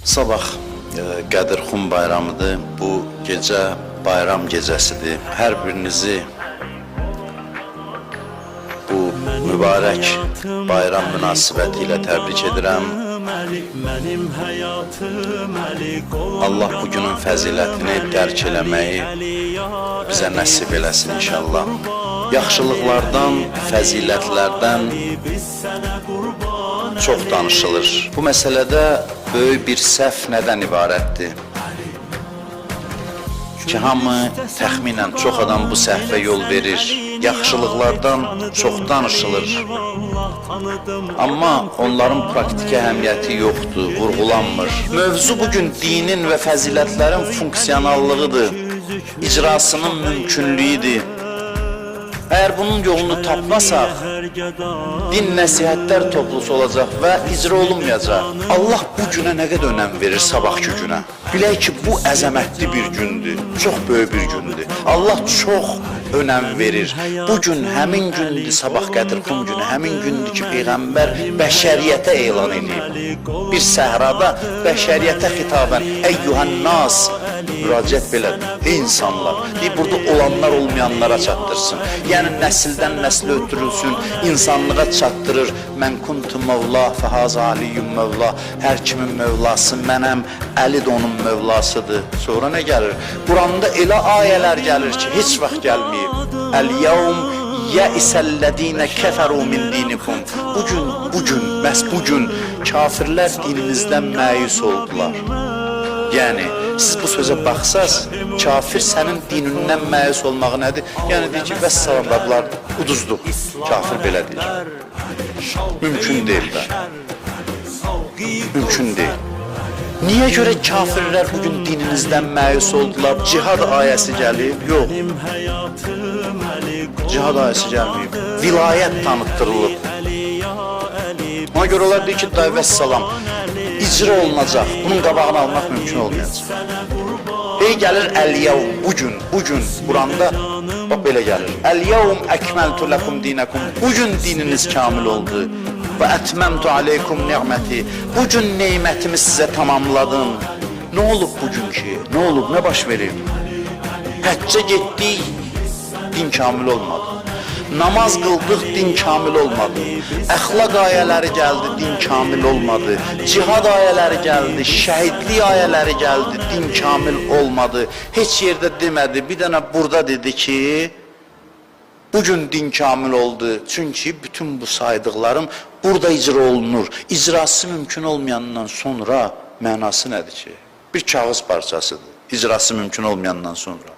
Sabah Qədirxum bayramıdır. Bu gecə bayram gecəsidir. Hər birinizi bu mübarək bayram münasibəti ilə təbrik edirəm. Allah bu günün fəzilətini dərk eləməyi bizə nəsib eləsin inşallah. Yaxşılıqlardan, fəzilətlərdən çox danışılır. Bu məsələdə böyük bir səhv nədən ibarətdir? Ki, hamı təxminən çox adam bu səhvə yol verir. Yaxşılıqlardan çox danışılır. Amma onların praktiki əhəmiyyəti yoxdur, vurğulanmır. Mövzu bugün dinin və fəzilətlərin funksionallığıdır, icrasının mümkünlüyüdür. Əgər bunun yolunu tapmasaq, din nəsihətlər toplusu olacaq və icra olunmayacaq. Allah bu günə nə qədər önəm verir sabahki günə? Bilək ki, bu əzəmətli bir gündür, çox böyük bir gündür. Allah çox önəm verir. Bu gün həmin gündür, sabah Qədirxum günü, həmin gündür ki, Peyğəmbər bəşəriyyətə elan edib. Bir səhrada bəşəriyyətə xitabən, əyyuhən nas, müraciət belədir, ey insanlar, deyib burada olanlar olmayanlara çatdırsın. Yəni nəsildən nəslə ötürülsün, insanlığa çatdırır. Mən kuntu Mevla, fəhaz aliyyum Mevla. Hər kimin Mevlası mənəm, Əli də onun Mevlasıdır. Sonra nə gəlir? Quranda elə ayələr gəlir ki, heç vaxt gəlməyib. Əl-yevm yəisəllədinə kəfəru min dinikum. Bugün, məhz bugün kafirlər dininizdən məyus oldular. Yəni, siz bu sözə baxsaz, kafir sənin dinindən məyus olmağı nədir? Yəni, deyir ki, vəssalam, bunlar uduzdur. Kafir belə deyir. Mümkün deyil də. Mümkün deyil. Niyə görə kafirlər bugün dininizdən məyus oldular? Cihad ayəsi gəlib? Yox. Cihad ayəsi gəlməyib. Vilayət tanıtdırılıb. Ona görə onlar deyir ki, vəssalam, icra olunacaq, bunun qabağını almaq mümkün olmayacaq. Ey gəlir əl-yevm, bugün, Quranda bax belə gəlir. Əl-yevm əkməltu ləkum dinəkum, bugün dininiz kamil oldu. Və ətməmtu aleykum ni'məti, bugün neymətimi sizə tamamladım. Nə olub bugün ki? Nə olub, nə baş verib? Həccə getdik, din kamil olmadı. Namaz qıldıq, din kamil olmadı. Əxlaq ayələri gəldi, din kamil olmadı. Cihad ayələri gəldi, şəhidlik ayələri gəldi, din kamil olmadı. Heç yerdə demədi, bir dənə burada dedi ki, bugün din kamil oldu. Çünki bütün bu saydıqlarım burada icra olunur. İcrası mümkün olmayandan sonra mənası nədir ki? Bir kağız parçasıdır, icrası mümkün olmayandan sonra.